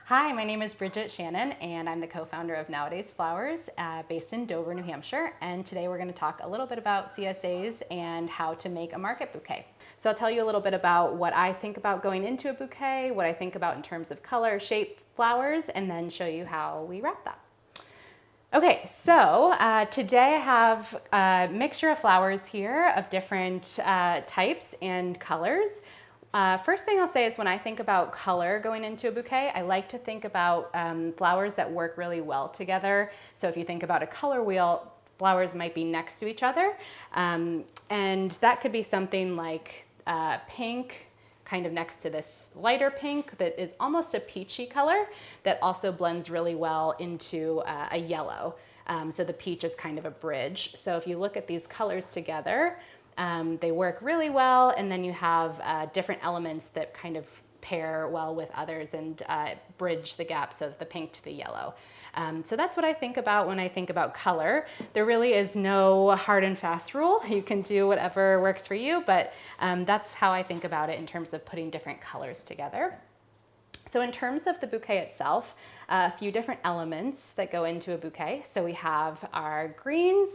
Hi, my name is Bridget Shannon, and I'm the co-founder of Nowadays Flowers, based in Dover, New Hampshire. And today we're going to talk a little bit about CSAs and how to make a market bouquet. So I'll tell you a little bit about what I think about going into a bouquet, what I think about in terms of color, shape, flowers, and then show you how we wrap that. Okay, so today I have a mixture of flowers here of different types and colors. First thing I'll say is when I think about color going into a bouquet, I like to think about flowers that work really well together. So if you think about a color wheel, flowers might be next to each other. And that could be something like pink, kind of next to this lighter pink that is almost a peachy color that also blends really well into a yellow. So the peach is kind of a bridge. So if you look at these colors together, they work really well, and then you have different elements that kind of pair well with others and bridge the gap, so the pink to the yellow. So that's what I think about when I think about color. There really is no hard and fast rule. You can do whatever works for you, but that's how I think about it in terms of putting different colors together. So in terms of the bouquet itself, a few different elements that go into a bouquet. So we have our greens,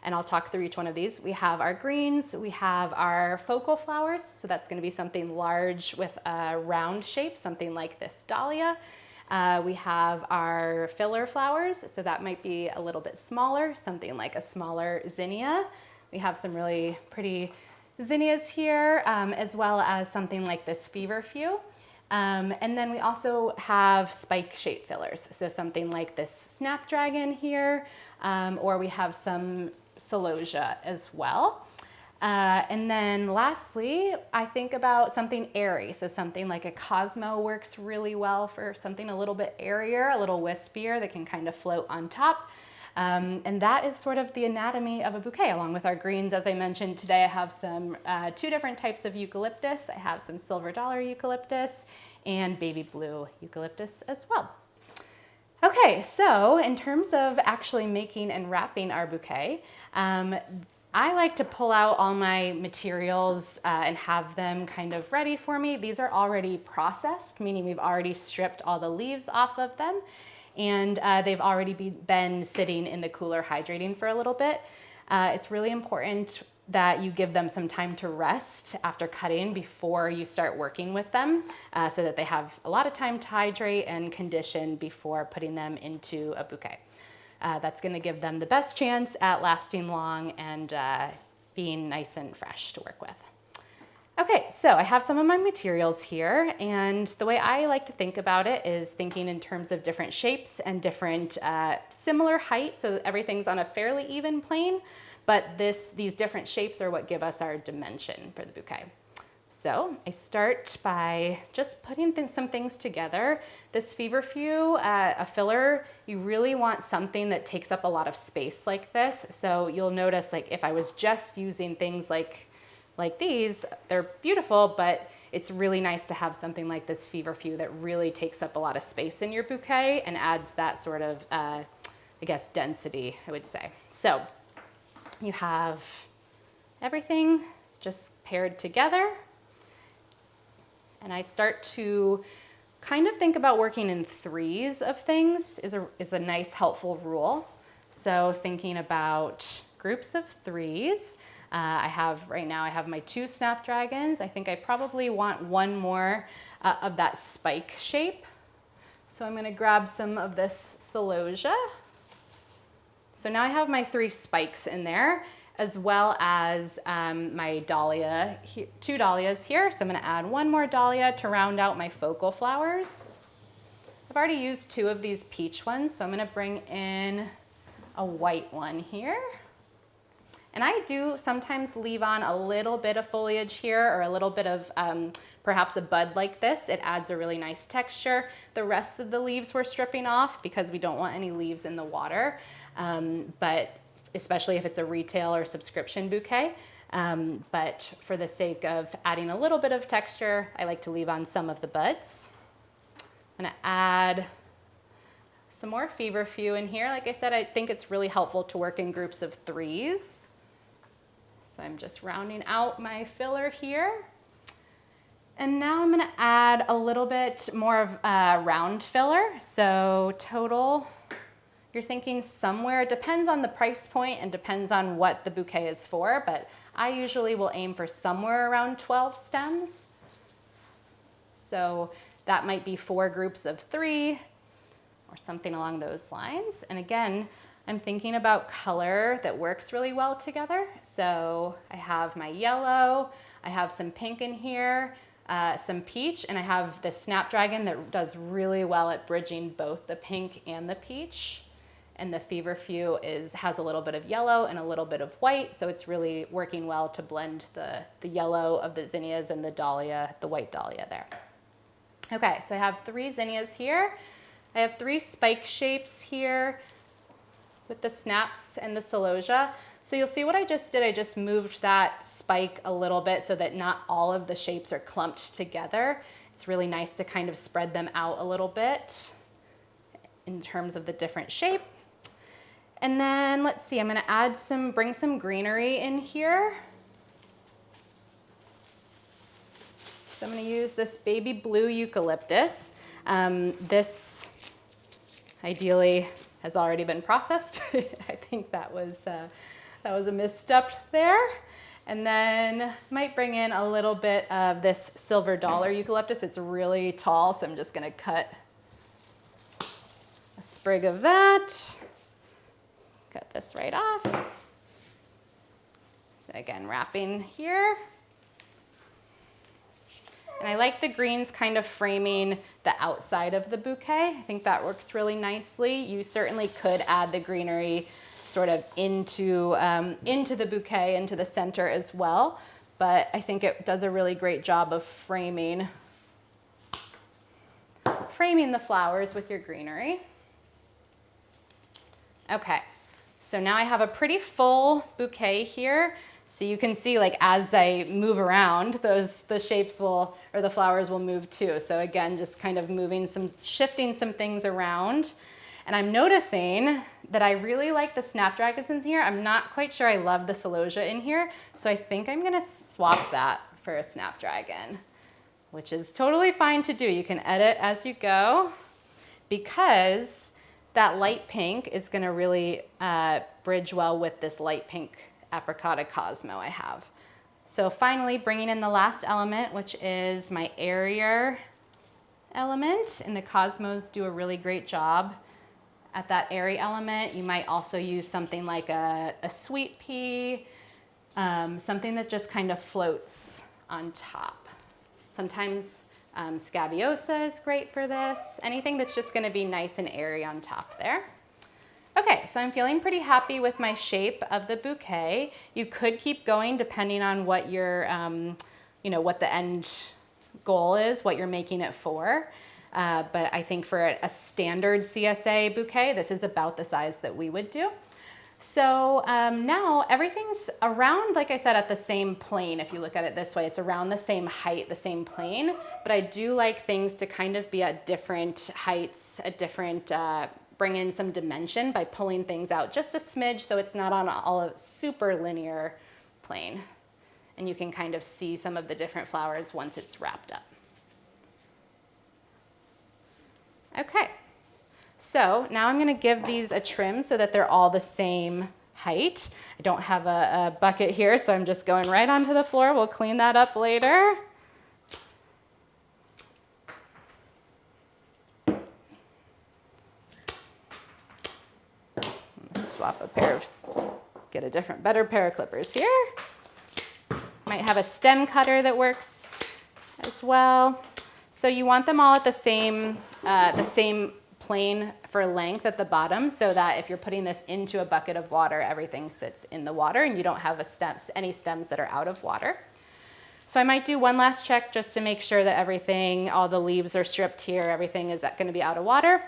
and I'll talk through each one of these. We have our greens, we have our focal flowers, so that's going to be something large with a round shape, something like this dahlia. We have our filler flowers, so that might be a little bit smaller, something like a smaller zinnia. We have some really pretty zinnias here, as well as something like this feverfew. And then we also have spike-shaped fillers, so something like this snapdragon here, or we have some celosia as well. And then lastly, I think about something airy, so something like a cosmo works really well for something a little bit airier, a little wispier that can kind of float on top. And that is sort of the anatomy of a bouquet, along with our greens. As I mentioned, today I have some two different types of eucalyptus. I have some silver dollar eucalyptus and baby blue eucalyptus as well. Okay, so in terms of actually making and wrapping our bouquet, I like to pull out all my materials and have them kind of ready for me. These are already processed, meaning we've already stripped all the leaves off of them, and they've already been sitting in the cooler hydrating for a little bit. It's really important that you give them some time to rest after cutting before you start working with them, so that they have a lot of time to hydrate and condition before putting them into a bouquet. That's going to give them the best chance at lasting long and being nice and fresh to work with. Okay, so I have some of my materials here, and the way I like to think about it is thinking in terms of different shapes and different similar height, so that everything's on a fairly even plane, but these different shapes are what give us our dimension for the bouquet. So I start by just putting some things together. This feverfew, a filler, you really want something that takes up a lot of space like this. So you'll notice, like, if I was just using things like these, they're beautiful, but it's really nice to have something like this feverfew that really takes up a lot of space in your bouquet and adds that sort of, I guess, density, I would say. So you have everything just paired together. And I start to kind of think about working in threes of things is a nice, helpful rule. So thinking about groups of threes. Right now I have my two snapdragons. I think I probably want one more of that spike shape. So I'm going to grab some of this celosia. So now I have my three spikes in there, as well as my dahlia, two dahlias here. So I'm going to add one more dahlia to round out my focal flowers. I've already used two of these peach ones, so I'm going to bring in a white one here. And I do sometimes leave on a little bit of foliage here, or a little bit of perhaps a bud like this. It adds a really nice texture. The rest of the leaves we're stripping off because we don't want any leaves in the water, but especially if it's a retail or subscription bouquet. But for the sake of adding a little bit of texture, I like to leave on some of the buds. I'm gonna add some more feverfew in here. Like I said, I think it's really helpful to work in groups of threes. So I'm just rounding out my filler here. And now I'm gonna add a little bit more of a round filler. So total, you're thinking somewhere, it depends on the price point and depends on what the bouquet is for, but I usually will aim for somewhere around 12 stems. So that might be 4 groups of 3 or something along those lines. And again, I'm thinking about color that works really well together. So I have my yellow, I have some pink in here, some peach, and I have the Snapdragon that does really well at bridging both the pink and the peach. And the Feverfew has a little bit of yellow and a little bit of white, so it's really working well to blend the yellow of the zinnias and the dahlia, the white dahlia there. Okay, so I have 3 zinnias here. I have 3 spike shapes here with the snaps and the celosia. So you'll see what I just did. I just moved that spike a little bit so that not all of the shapes are clumped together. It's really nice to kind of spread them out a little bit in terms of the different shape. And then let's see, I'm gonna bring some greenery in here. So I'm gonna use this baby blue eucalyptus. This ideally has already been processed. I think that was a misstep there. And then might bring in a little bit of this silver dollar eucalyptus. It's really tall, so I'm just gonna cut a sprig of that. Cut this right off. So again, wrapping here. And I like the greens kind of framing the outside of the bouquet. I think that works really nicely. You certainly could add the greenery sort of into the bouquet, into the center as well. But I think it does a really great job of framing the flowers with your greenery. Okay, so now I have a pretty full bouquet here. So you can see, like, as I move around, the shapes will, or the flowers will move too. So again, just kind of shifting some things around. And I'm noticing that I really like the snapdragons in here. I'm not quite sure I love the celosia in here. So I think I'm gonna swap that for a snapdragon, which is totally fine to do. You can edit as you go, because that light pink is gonna really bridge well with this light pink Apricotta Cosmo I have. So finally, bringing in the last element, which is my airier element, and the Cosmos do a really great job at that airy element. You might also use something like a sweet pea, something that just kind of floats on top. Sometimes Scabiosa is great for this. Anything that's just gonna be nice and airy on top there. Okay, so I'm feeling pretty happy with my shape of the bouquet. You could keep going depending on what your, what the end goal is, what you're making it for. But I think for a standard CSA bouquet, this is about the size that we would do. So now everything's around, like I said, at the same plane. If you look at it this way, it's around the same height, the same plane. But I do like things to kind of be at different heights, at different, bring in some dimension by pulling things out just a smidge so it's not on a super linear plane. And you can kind of see some of the different flowers once it's wrapped up. Okay, so now I'm gonna give these a trim so that they're all the same height. I don't have a bucket here, so I'm just going right onto the floor. We'll clean that up later. Swap a pair of, get a better pair of clippers here. Might have a stem cutter that works as well. So you want them all at the same plane for length at the bottom, so that if you're putting this into a bucket of water, everything sits in the water and you don't have any stems that are out of water. So I might do one last check just to make sure that all the leaves are stripped here, everything is going to be out of water.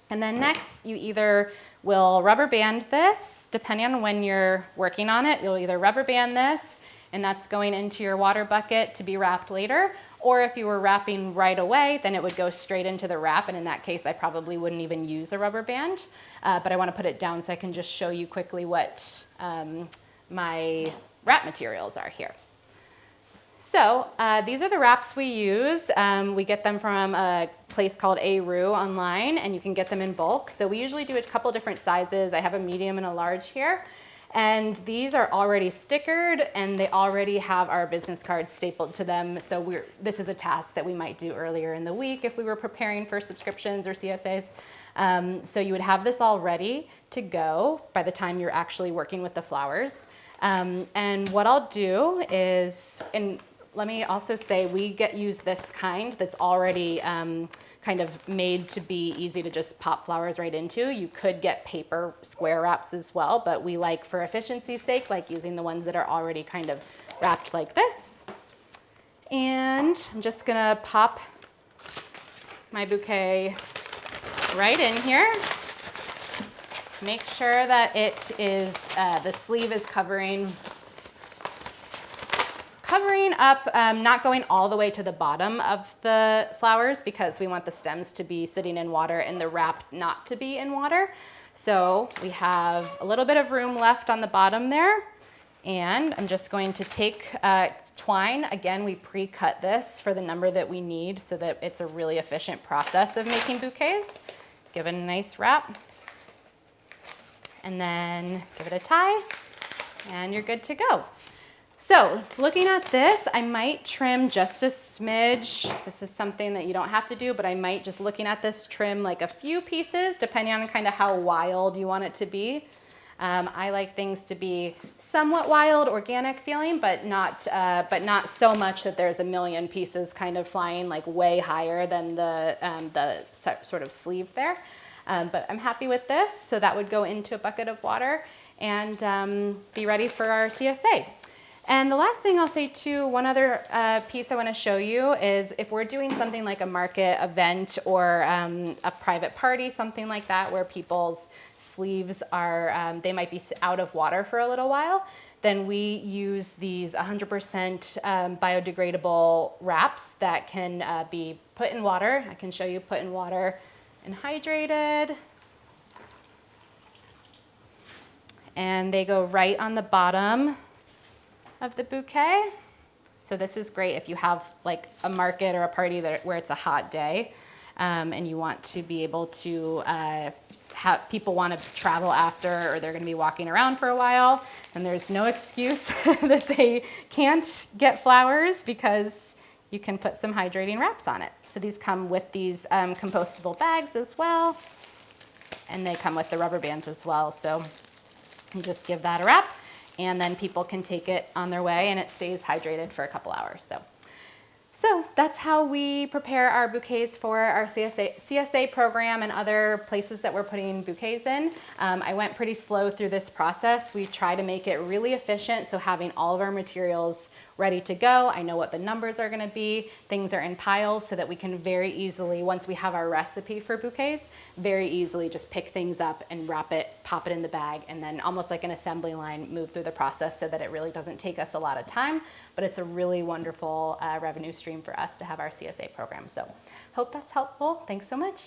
And then next, you either will rubber band this, depending on when you're working on it. You'll either rubber band this, and that's going into your water bucket to be wrapped later. Or if you were wrapping right away, then it would go straight into the wrap. And in that case, I probably wouldn't even use a rubber band. But I want to put it down so I can just show you quickly what my wrap materials are here. So these are the wraps we use. We get them from a place called Aru online, and you can get them in bulk. So we usually do a couple different sizes. I have a medium and a large here. And these are already stickered, and they already have our business cards stapled to them. So this is a task that we might do earlier in the week if we were preparing for subscriptions or CSAs. So you would have this all ready to go by the time you're actually working with the flowers. And what I'll do is, and let me also say, we use this kind that's already kind of made to be easy to just pop flowers right into. You could get paper square wraps as well, but we like, for efficiency's sake, like using the ones that are already kind of wrapped like this. And I'm just gonna pop my bouquet right in here. Make sure that it is, the sleeve is covering up, not going all the way to the bottom of the flowers, because we want the stems to be sitting in water and the wrap not to be in water. So we have a little bit of room left on the bottom there. And I'm just going to take twine. Again, we pre-cut this for the number that we need so that it's a really efficient process of making bouquets. Give it a nice wrap. And then give it a tie, and you're good to go. So looking at this, I might trim just a smidge. This is something that you don't have to do, but I might, just looking at this, trim like a few pieces depending on kind of how wild you want it to be. I like things to be somewhat wild, organic feeling, but not so much that there's a million pieces kind of flying like way higher than the sort of sleeve there. But I'm happy with this. So that would go into a bucket of water and be ready for our CSA. And the last thing I'll say too, one other piece I want to show you is if we're doing something like a market event or a private party, something like that, where people's sleeves are, they might be out of water for a little while, then we use these 100% biodegradable wraps that can be put in water. I can show you put in water and hydrated. And they go right on the bottom of the bouquet. So this is great if you have like a market or a party where it's a hot day and you want to be able to have people want to travel after, or they're going to be walking around for a while, and there's no excuse that they can't get flowers because you can put some hydrating wraps on it. So these come with these compostable bags as well, and they come with the rubber bands as well. So you just give that a wrap, and then people can take it on their way, and it stays hydrated for a couple hours. So that's how we prepare our bouquets for our CSA program and other places that we're putting bouquets in. I went pretty slow through this process. We try to make it really efficient, so having all of our materials ready to go. I know what the numbers are going to be. Things are in piles so that we can very easily, once we have our recipe for bouquets, very easily just pick things up and wrap it, pop it in the bag, and then almost like an assembly line, move through the process so that it really doesn't take us a lot of time, but it's a really wonderful revenue stream for us to have our CSA program. So hope that's helpful. Thanks so much.